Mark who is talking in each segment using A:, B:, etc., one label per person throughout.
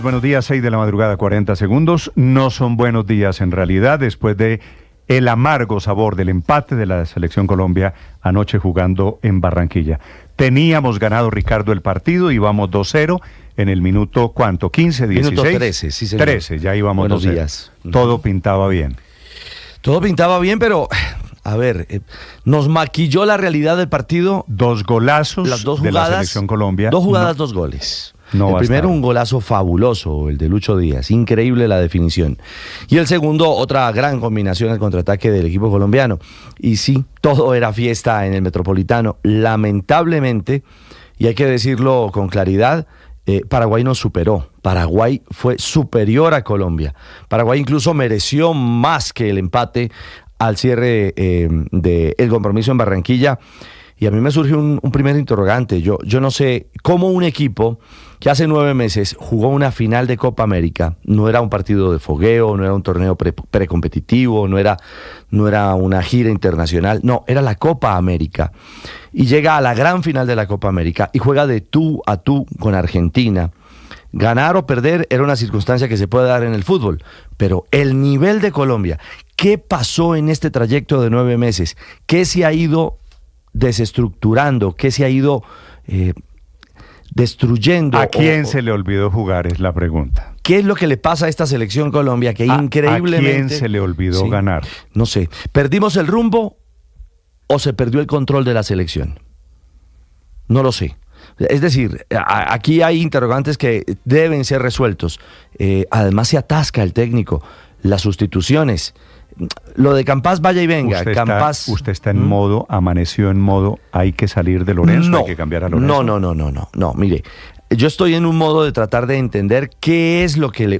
A: Buenos días, 6 de la madrugada, 40 segundos. No son buenos días en realidad, después de el amargo sabor del empate de la Selección Colombia anoche jugando en Barranquilla. Teníamos ganado, Ricardo, el partido, íbamos 2-0 en el minuto, ¿cuánto? ¿15, 16?
B: Minuto 13, sí señor.
A: 13, ya íbamos 2-0.
B: Buenos días.
A: Todo pintaba bien.
B: Todo pintaba bien, pero, a ver, nos maquilló la realidad del partido.
A: Dos golazos
B: Las dos
A: de
B: jugadas,
A: la Selección Colombia.
B: Dos jugadas, dos goles.
A: No
B: el
A: bastaron.
B: primero, un golazo fabuloso, el de Lucho Díaz, increíble la definición. Y el segundo, otra gran combinación al contraataque del equipo colombiano. Y sí, todo era fiesta en el Metropolitano. Lamentablemente, y hay que decirlo con claridad, Paraguay nos superó. Paraguay fue superior a Colombia. Paraguay incluso mereció más que el empate al cierre del compromiso en Barranquilla. Y a mí me surge un primer interrogante. Yo no sé cómo un equipo que hace 9 meses jugó una final de Copa América, no era un partido de fogueo, no era un torneo precompetitivo, no era una gira internacional, no, era la Copa América. Y llega a la gran final de la Copa América y juega de tú a tú con Argentina. Ganar o perder era una circunstancia que se puede dar en el fútbol, pero el nivel de Colombia, ¿qué pasó en este trayecto de 9 meses? ¿Qué se ha ido desestructurando? ¿Qué se ha ido destruyendo?
A: ¿A quién se le olvidó jugar? Es la pregunta.
B: ¿Qué es lo que le pasa a esta selección Colombia que increíblemente...
A: ¿A quién se le olvidó ganar?
B: No sé. ¿Perdimos el rumbo o se perdió el control de la selección? No lo sé. Es decir, aquí hay interrogantes que deben ser resueltos. Además se atasca el técnico, las sustituciones. Lo de Campas, vaya y venga.
A: Usted está en modo, amaneció en modo, hay que salir de Lorenzo, hay que cambiar a Lorenzo.
B: No, mire, yo estoy en un modo de tratar de entender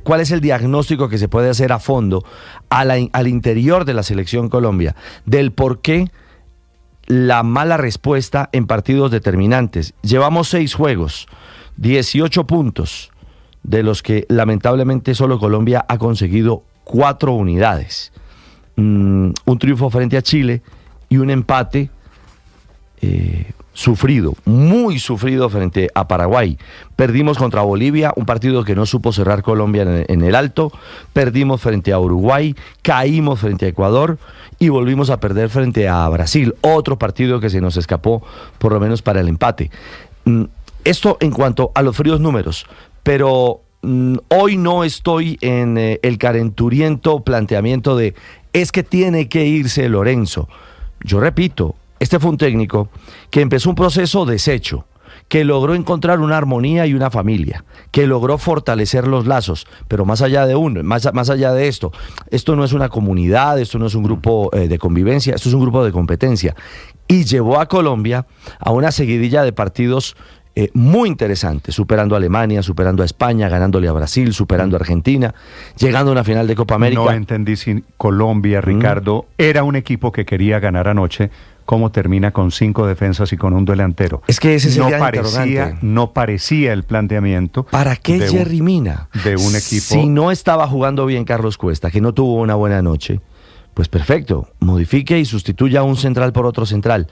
B: cuál es el diagnóstico que se puede hacer a fondo al interior de la selección Colombia, del por qué la mala respuesta en partidos determinantes. Llevamos 6 juegos, 18 puntos, de los que lamentablemente solo Colombia ha conseguido 4 unidades. Un triunfo frente a Chile y un empate sufrido, muy sufrido frente a Paraguay. Perdimos contra Bolivia, un partido que no supo cerrar Colombia en el alto. Perdimos frente a Uruguay, caímos frente a Ecuador y volvimos a perder frente a Brasil. Otro partido que se nos escapó, por lo menos para el empate. Esto en cuanto a los fríos números, pero hoy no estoy en el calenturiento planteamiento de es que tiene que irse Lorenzo. Yo repito, este fue un técnico que empezó un proceso deshecho, que logró encontrar una armonía y una familia, que logró fortalecer los lazos, pero más allá de esto no es una comunidad, esto no es un grupo de convivencia, esto es un grupo de competencia. Y llevó a Colombia a una seguidilla de partidos muy interesante, superando a Alemania, superando a España, ganándole a Brasil, superando a Argentina, llegando a una final de Copa América.
A: No entendí si Colombia, Ricardo, era un equipo que quería ganar anoche. ¿Cómo termina con 5 defensas y con un delantero?
B: Es que ese es el gran interrogante.
A: No parecía el planteamiento.
B: ¿Para qué Jerry Mina?
A: De un equipo.
B: Si no estaba jugando bien Carlos Cuesta, que no tuvo una buena noche, pues perfecto, modifique y sustituya a un central por otro central.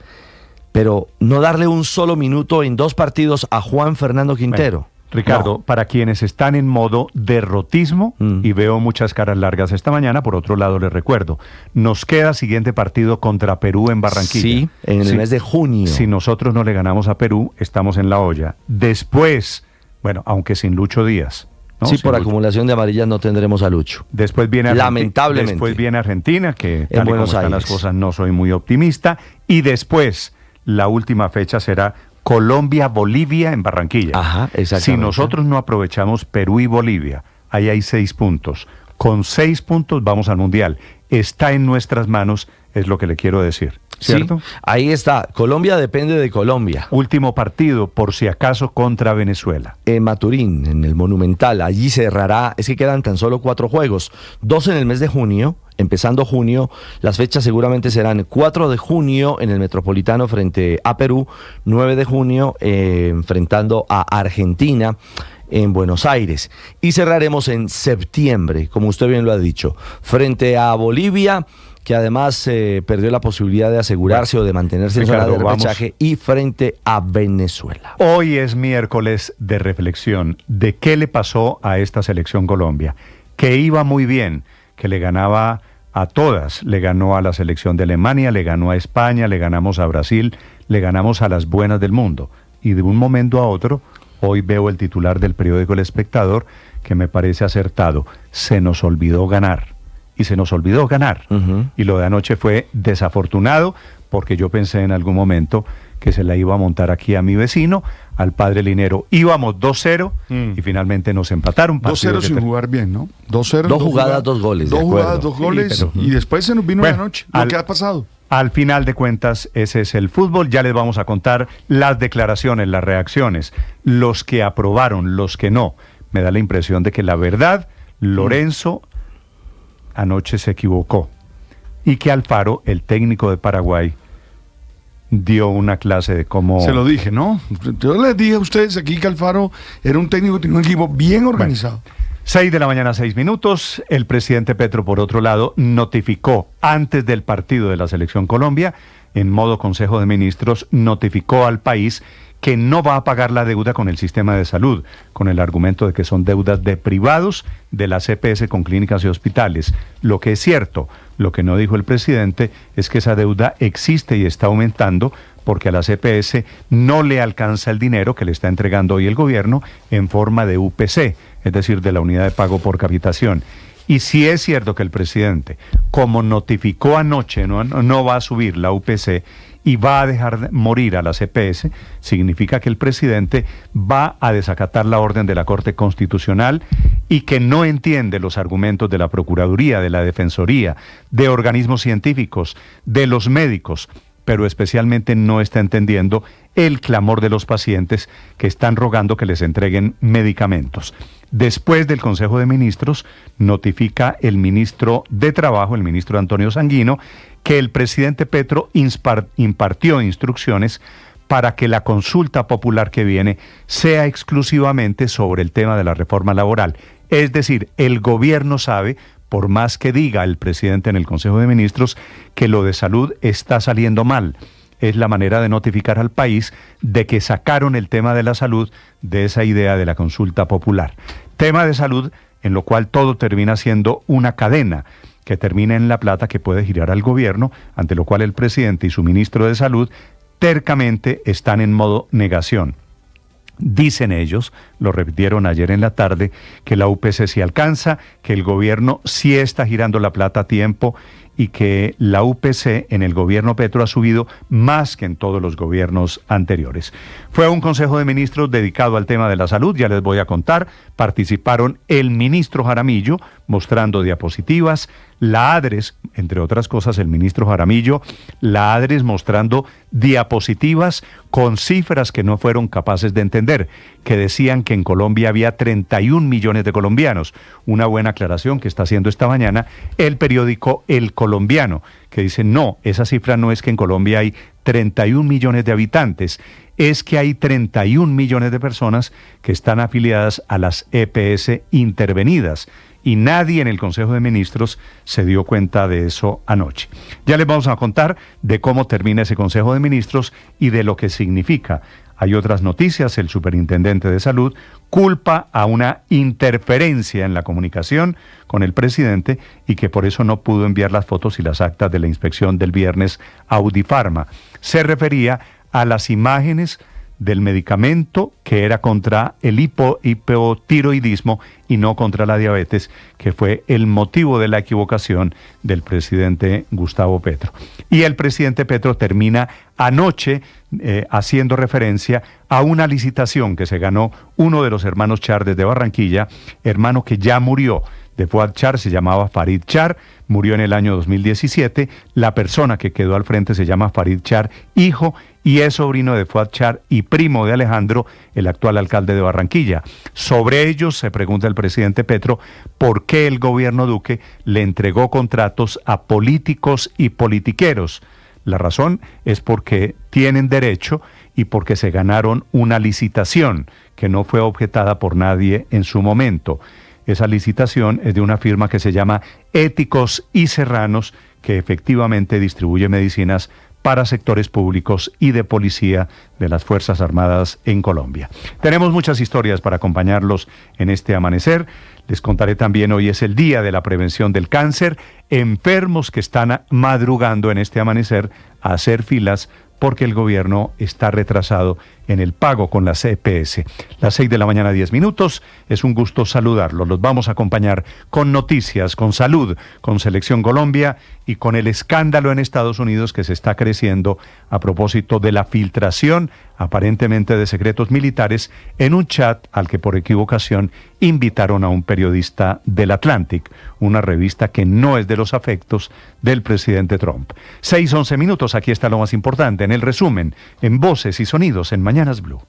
B: Pero no darle un solo minuto en 2 partidos a Juan Fernando Quintero.
A: Bueno, Ricardo, para quienes están en modo derrotismo, y veo muchas caras largas esta mañana, por otro lado les recuerdo, nos queda siguiente partido contra Perú en Barranquilla.
B: Sí, en el mes de junio.
A: Si nosotros no le ganamos a Perú, estamos en la olla. Después, bueno, aunque sin Lucho Díaz. ¿No?
B: Sí,
A: sin
B: por
A: Lucho.
B: Acumulación de amarillas no tendremos a Lucho.
A: Después viene
B: lamentablemente.
A: Después viene Argentina, que tal y como
B: Buenos
A: están
B: Aires.
A: las cosas no soy muy optimista. Y después, la última fecha será Colombia-Bolivia en Barranquilla.
B: Ajá, exactamente.
A: Si nosotros no aprovechamos Perú y Bolivia, ahí hay 6 puntos. Con 6 puntos vamos al Mundial. Está en nuestras manos, es lo que le quiero decir. ¿Cierto?
B: Sí, ahí está. Colombia depende de Colombia.
A: Último partido, por si acaso, contra Venezuela.
B: En Maturín, en el Monumental. Allí cerrará, es que quedan tan solo 4 juegos. 2 en el mes de junio, empezando junio. Las fechas seguramente serán 4 de junio en el Metropolitano frente a Perú, 9 de junio enfrentando a Argentina en Buenos Aires. Y cerraremos en septiembre, como usted bien lo ha dicho, frente a Bolivia, que además perdió la posibilidad de asegurarse o de mantenerse en zona
A: Ricardo,
B: de repechaje, y frente a Venezuela.
A: Hoy es miércoles de reflexión de qué le pasó a esta selección Colombia, que iba muy bien, que le ganaba a todas, le ganó a la selección de Alemania, le ganó a España, le ganamos a Brasil, le ganamos a las buenas del mundo. Y de un momento a otro, hoy veo el titular del periódico El Espectador, que me parece acertado: se nos olvidó ganar. Y se nos olvidó ganar. Y lo de anoche fue desafortunado, porque yo pensé en algún momento que se la iba a montar aquí a mi vecino, al padre Linero. Íbamos 2-0 y finalmente nos empataron.
C: 2-0 sin jugar bien, ¿no? 2-0.
B: Dos jugadas, 2 goles.
C: Dos
B: de
C: jugadas,
B: acuerdo.
C: 2 goles,
A: Sí, pero,
C: y después se nos vino la noche. Lo que ha pasado.
A: Al final de cuentas, ese es el fútbol. Ya les vamos a contar las declaraciones, las reacciones, los que aprobaron, los que no. Me da la impresión de que la verdad, Lorenzo anoche se equivocó y que Alfaro, el técnico de Paraguay, dio una clase de cómo...
C: Se lo dije, ¿no? Yo les dije a ustedes aquí que Alfaro era un técnico que tenía un equipo bien organizado.
A: 6 de la mañana, 6 minutos. El presidente Petro, por otro lado, notificó antes del partido de la Selección Colombia, en modo Consejo de Ministros, notificó al país que no va a pagar la deuda con el sistema de salud, con el argumento de que son deudas de privados de la CPS con clínicas y hospitales. Lo que es cierto, lo que no dijo el presidente es que esa deuda existe y está aumentando porque a la CPS no le alcanza el dinero que le está entregando hoy el gobierno en forma de UPC, es decir, de la unidad de pago por capitación. Y si es cierto que el presidente, como notificó anoche, no va a subir la UPC y va a dejar morir a la CPS, significa que el presidente va a desacatar la orden de la Corte Constitucional y que no entiende los argumentos de la Procuraduría, de la Defensoría, de organismos científicos, de los médicos, pero especialmente no está entendiendo el clamor de los pacientes que están rogando que les entreguen medicamentos. Después del Consejo de Ministros, notifica el ministro de Trabajo, el ministro Antonio Sanguino, que el presidente Petro impartió instrucciones para que la consulta popular que viene sea exclusivamente sobre el tema de la reforma laboral. Es decir, el gobierno sabe, por más que diga el presidente en el Consejo de Ministros, que lo de salud está saliendo mal. Es la manera de notificar al país de que sacaron el tema de la salud de esa idea de la consulta popular. Tema de salud en lo cual todo termina siendo una cadena que termina en la plata que puede girar al gobierno, ante lo cual el presidente y su ministro de Salud tercamente están en modo negación. Dicen ellos, lo repitieron ayer en la tarde, que la UPC sí alcanza, que el gobierno sí está girando la plata a tiempo y que la UPC en el gobierno Petro ha subido más que en todos los gobiernos anteriores. Fue un Consejo de Ministros dedicado al tema de la salud, ya les voy a contar. Participaron el ministro Jaramillo mostrando diapositivas, la ADRES, entre otras cosas el ministro Jaramillo, la ADRES mostrando diapositivas con cifras que no fueron capaces de entender, que decían que en Colombia había 31 millones de colombianos. Una buena aclaración que está haciendo esta mañana el periódico El Colombiano, que dice, no, esa cifra no es que en Colombia hay 31 millones de habitantes, es que hay 31 millones de personas que están afiliadas a las EPS intervenidas. Y nadie en el Consejo de Ministros se dio cuenta de eso anoche. Ya les vamos a contar de cómo termina ese Consejo de Ministros y de lo que significa. Hay otras noticias. El superintendente de Salud culpa a una interferencia en la comunicación con el presidente y que por eso no pudo enviar las fotos y las actas de la inspección del viernes a Audifarma. Se refería a las imágenes del medicamento que era contra el hipotiroidismo y no contra la diabetes, que fue el motivo de la equivocación del presidente Gustavo Petro. Y el presidente Petro termina anoche haciendo referencia a una licitación que se ganó uno de los hermanos Char desde Barranquilla, hermano que ya murió. De Fuad Char se llamaba Farid Char, murió en el año 2017. La persona que quedó al frente se llama Farid Char, hijo, y es sobrino de Fuad Char y primo de Alejandro, el actual alcalde de Barranquilla. Sobre ellos se pregunta el presidente Petro por qué el gobierno Duque le entregó contratos a políticos y politiqueros. La razón es porque tienen derecho y porque se ganaron una licitación que no fue objetada por nadie en su momento. Esa licitación es de una firma que se llama Éticos y Serranos, que efectivamente distribuye medicinas para sectores públicos y de policía de las Fuerzas Armadas en Colombia. Tenemos muchas historias para acompañarlos en este amanecer. Les contaré también, hoy es el Día de la Prevención del Cáncer, enfermos que están madrugando en este amanecer a hacer filas porque el gobierno está retrasado en el pago con la EPS. Las 6 de la mañana, 10 minutos. Es un gusto saludarlos. Los vamos a acompañar con noticias, con salud, con Selección Colombia y con el escándalo en Estados Unidos que se está creciendo a propósito de la filtración, aparentemente de secretos militares, en un chat al que por equivocación invitaron a un periodista del Atlantic, una revista que no es de los afectos del presidente Trump. 6:11 minutos, aquí está lo más importante, en el resumen, en Voces y Sonidos, en Mañanas Blue.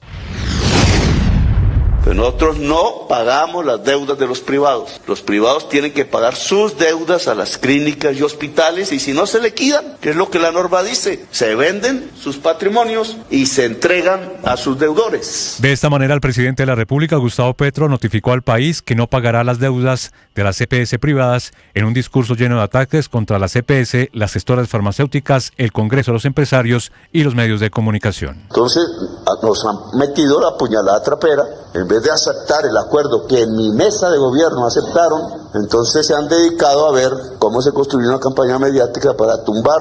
D: Pero nosotros no pagamos las deudas de los privados. Los privados tienen que pagar sus deudas a las clínicas y hospitales, y si no se liquidan, que es lo que la norma dice, se venden sus patrimonios y se entregan a sus deudores.
E: De esta manera, el presidente de la República, Gustavo Petro, notificó al país que no pagará las deudas de las EPS privadas en un discurso lleno de ataques contra las EPS, las gestoras farmacéuticas, el Congreso de los Empresarios y los medios de comunicación.
D: Entonces nos han metido la puñalada trapera. En vez de aceptar el acuerdo que en mi mesa de gobierno aceptaron, entonces se han dedicado a ver cómo se construye una campaña mediática para tumbar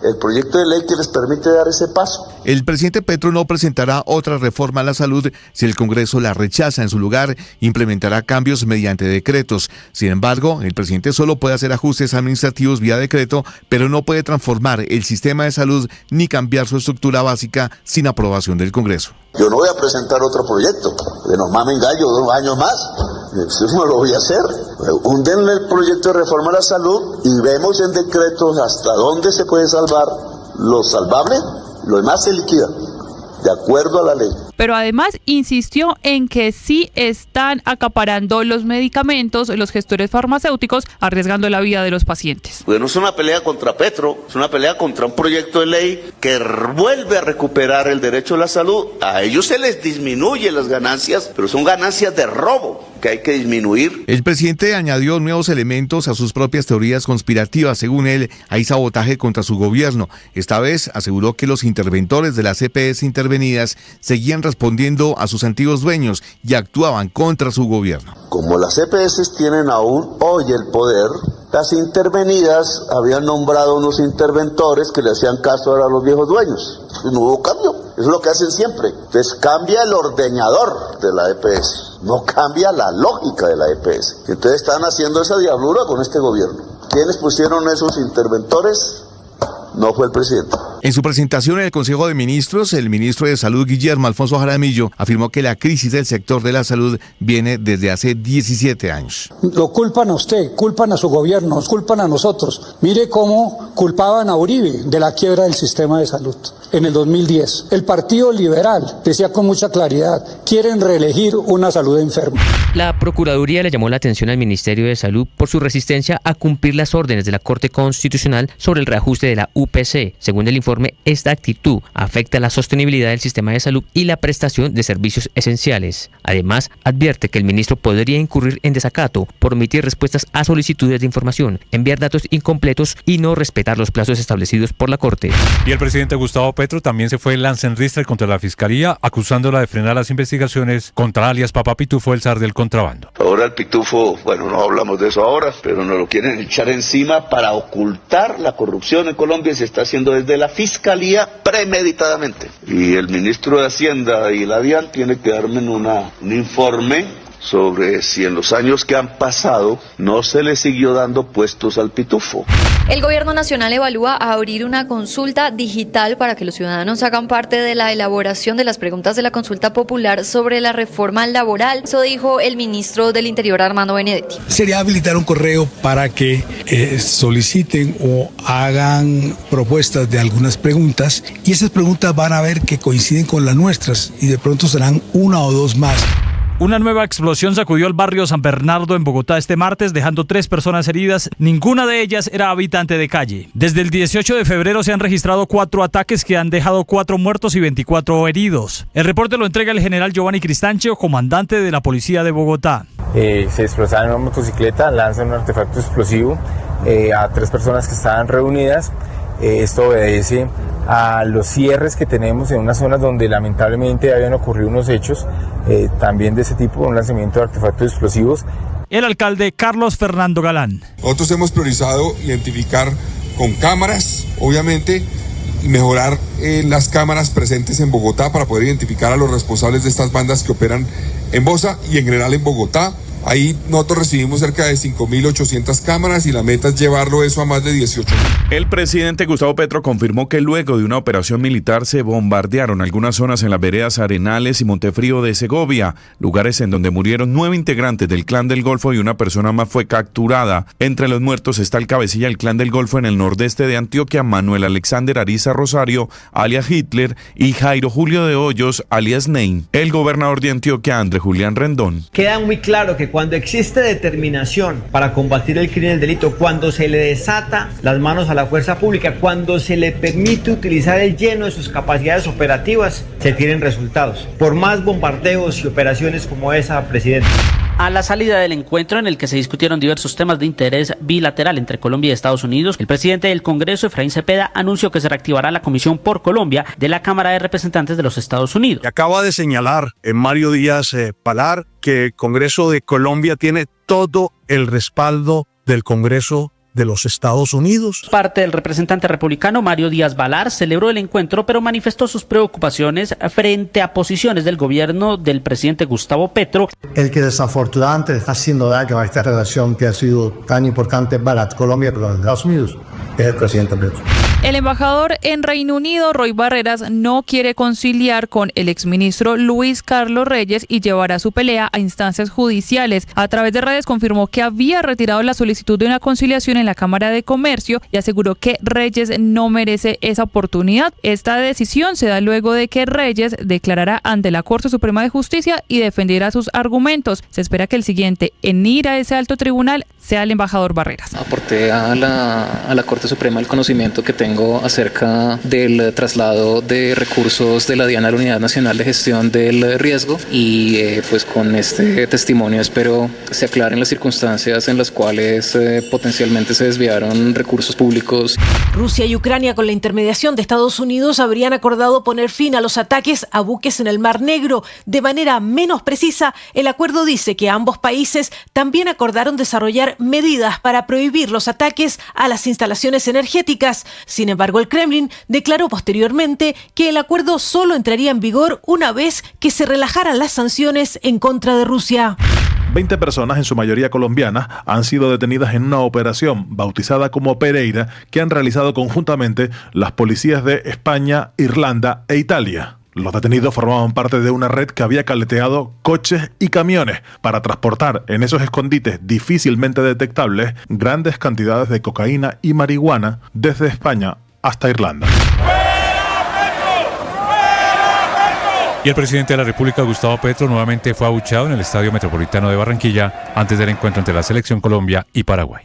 D: el proyecto de ley que les permite dar ese paso.
F: El presidente Petro no presentará otra reforma a la salud si el Congreso la rechaza. En su lugar, implementará cambios mediante decretos. Sin embargo, el presidente solo puede hacer ajustes administrativos vía decreto, pero no puede transformar el sistema de salud ni cambiar su estructura básica sin aprobación del Congreso.
D: Yo no voy a presentar otro proyecto, que nos mamen gallo 2 años más. Eso no lo voy a hacer. Húndenle el proyecto de reforma a la salud y vemos en decretos hasta dónde se puede salvar lo salvable, lo demás se liquida, de acuerdo a la ley.
G: Pero además insistió en que sí están acaparando los medicamentos, los gestores farmacéuticos, arriesgando la vida de los pacientes.
D: Pues no es una pelea contra Petro, es una pelea contra un proyecto de ley que vuelve a recuperar el derecho a la salud. A ellos se les disminuye las ganancias, pero son ganancias de robo que hay que disminuir.
F: El presidente añadió nuevos elementos a sus propias teorías conspirativas. Según él, hay sabotaje contra su gobierno. Esta vez aseguró que los interventores de las EPS intervenidas seguían respondiendo a sus antiguos dueños y actuaban contra su gobierno.
D: Como las EPS tienen aún hoy el poder, las intervenidas habían nombrado unos interventores que le hacían caso a los viejos dueños. Y no hubo cambio. Eso es lo que hacen siempre. Entonces cambia el ordeñador de la EPS, no cambia la lógica de la EPS. Entonces están haciendo esa diablura con este gobierno. ¿Quiénes pusieron esos interventores? No fue el presidente.
F: En su presentación en el Consejo de Ministros, el ministro de Salud, Guillermo Alfonso Jaramillo, afirmó que la crisis del sector de la salud viene desde hace 17 años.
H: Lo culpan a usted, culpan a su gobierno, nos culpan a nosotros. Mire cómo culpaban a Uribe de la quiebra del sistema de salud en el 2010. El Partido Liberal decía con mucha claridad, quieren reelegir una salud enferma.
I: La Procuraduría le llamó la atención al Ministerio de Salud por su resistencia a cumplir las órdenes de la Corte Constitucional sobre el reajuste de la UPC. Según el informe, esta actitud afecta la sostenibilidad del sistema de salud y la prestación de servicios esenciales. Además, advierte que el ministro podría incurrir en desacato por omitir respuestas a solicitudes de información, enviar datos incompletos y no respetar los plazos establecidos por la Corte.
E: Y el presidente Gustavo Petro también se fue Lanzenristre contra la Fiscalía, acusándola de frenar las investigaciones contra alias Papá Pitufo, el zar del contrabando.
D: Ahora el pitufo, bueno, no hablamos de eso ahora, pero nos lo quieren echar encima para ocultar la corrupción en Colombia, y se está haciendo desde la Fiscalía premeditadamente. Y el ministro de Hacienda y la DIAN tiene que darme un informe sobre si en los años que han pasado no se le siguió dando puestos al pitufo.
J: El gobierno nacional evalúa abrir una consulta digital para que los ciudadanos hagan parte de la elaboración de las preguntas de la consulta popular sobre la reforma laboral. Eso dijo el ministro del Interior, Armando Benedetti.
K: Sería habilitar un correo para que soliciten o hagan propuestas de algunas preguntas, y esas preguntas van a ver que coinciden con las nuestras y de pronto serán 1 o 2 más.
L: Una nueva explosión sacudió el barrio San Bernardo en Bogotá este martes, dejando 3 personas heridas. Ninguna de ellas era habitante de calle. Desde el 18 de febrero se han registrado 4 ataques que han dejado 4 muertos y 24 heridos. El reporte lo entrega el general Giovanni Cristancho, comandante de la Policía de Bogotá.
M: Se desplazaban en una motocicleta, lanzan un artefacto explosivo a 3 personas que estaban reunidas. Esto obedece a los cierres que tenemos en unas zonas donde lamentablemente habían ocurrido unos hechos también de ese tipo, un lanzamiento de artefactos explosivos.
L: El alcalde Carlos Fernando Galán.
N: Nosotros hemos priorizado identificar con cámaras, obviamente, y mejorar las cámaras presentes en Bogotá para poder identificar a los responsables de estas bandas que operan en Bosa y en general en Bogotá. Ahí nosotros recibimos cerca de 5.800 cámaras y la meta es llevarlo eso a más de 18.000.
O: El presidente Gustavo Petro confirmó que luego de una operación militar se bombardearon algunas zonas en las veredas Arenales y Montefrío de Segovia, lugares en donde murieron 9 integrantes del Clan del Golfo y una persona más fue capturada. Entre los muertos está el cabecilla del Clan del Golfo en el nordeste de Antioquia, Manuel Alexander Ariza Rosario, alias Hitler, y Jairo Julio de Hoyos, alias Nein. El gobernador de Antioquia, André Julián Rendón.
P: Queda muy claro que cuando existe determinación para combatir el crimen y el delito, cuando se le desata las manos a la fuerza pública, cuando se le permite utilizar el lleno de sus capacidades operativas, se tienen resultados. Por más bombardeos y operaciones como esa, presidente.
Q: A la salida del encuentro en el que se discutieron diversos temas de interés bilateral entre Colombia y Estados Unidos, el presidente del Congreso, Efraín Cepeda, anunció que se reactivará la Comisión por Colombia de la Cámara de Representantes de los Estados Unidos.
R: Acaba de señalar Mario Díaz Palar que el Congreso de Colombia tiene todo el respaldo del Congreso de los Estados Unidos.
Q: Parte del representante republicano Mario Díaz Balar celebró el encuentro, pero manifestó sus preocupaciones frente a posiciones del gobierno del presidente Gustavo Petro.
S: El que desafortunadamente está haciendo daño a esta relación que ha sido tan importante para Colombia y para los Estados Unidos es el presidente Petro.
G: El embajador en Reino Unido, Roy Barreras, no quiere conciliar con el exministro Luis Carlos Reyes y llevará su pelea a instancias judiciales. A través de redes confirmó que había retirado la solicitud de una conciliación en la Cámara de Comercio y aseguró que Reyes no merece esa oportunidad. Esta decisión se da luego de que Reyes declarara ante la Corte Suprema de Justicia y defendiera sus argumentos. Se espera que el siguiente en ir a ese alto tribunal sea el embajador Barreras.
T: Aporté a la Corte Suprema el conocimiento que tengo acerca del traslado de recursos de la DIAN a la Unidad Nacional de Gestión del Riesgo y pues con este testimonio espero se aclaren las circunstancias en las cuales potencialmente se desviaron recursos públicos.
U: Rusia y Ucrania, con la intermediación de Estados Unidos, habrían acordado poner fin a los ataques a buques en el Mar Negro. De manera menos precisa, el acuerdo dice que ambos países también acordaron desarrollar medidas para prohibir los ataques a las instalaciones energéticas. Sin embargo, el Kremlin declaró posteriormente que el acuerdo solo entraría en vigor una vez que se relajaran las sanciones en contra de Rusia.
V: 20 personas, en su mayoría colombianas, han sido detenidas en una operación bautizada como Pereira que han realizado conjuntamente las policías de España, Irlanda e Italia. Los detenidos formaban parte de una red que había caleteado coches y camiones para transportar en esos escondites difícilmente detectables grandes cantidades de cocaína y marihuana desde España hasta Irlanda.
E: Y el presidente de la República, Gustavo Petro, nuevamente fue abucheado en el Estadio Metropolitano de Barranquilla antes del encuentro entre la Selección Colombia y Paraguay.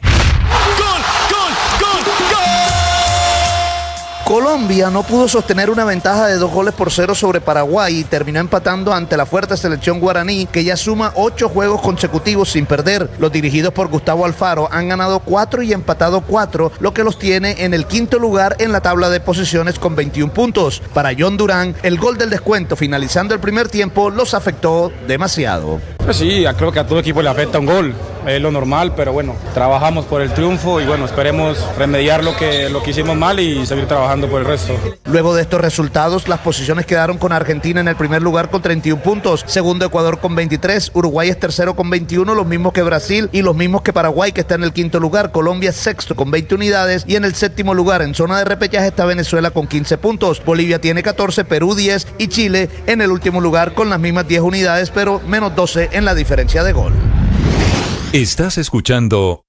W: Colombia no pudo sostener una ventaja de 2-0 sobre Paraguay y terminó empatando ante la fuerte selección guaraní, que ya suma 8 juegos consecutivos sin perder. Los dirigidos por Gustavo Alfaro han ganado 4 y empatado 4, lo que los tiene en el 5º lugar en la tabla de posiciones con 21 puntos. Para John Durán, el gol del descuento finalizando el primer tiempo los afectó demasiado.
X: Pues sí, creo que a todo equipo le afecta un gol, es lo normal, pero bueno, trabajamos por el triunfo y bueno, esperemos remediar lo que hicimos mal y seguir trabajando por el resto.
W: Luego de estos resultados, las posiciones quedaron con Argentina en el primer lugar con 31 puntos, segundo Ecuador con 23, Uruguay es tercero con 21, los mismos que Brasil y los mismos que Paraguay, que está en el 5º lugar, Colombia es sexto con 20 unidades y en el 7º lugar en zona de repechaje está Venezuela con 15 puntos, Bolivia tiene 14, Perú 10 y Chile en el último lugar con las mismas 10 unidades pero menos 12 en la diferencia de gol.
Y: Estás escuchando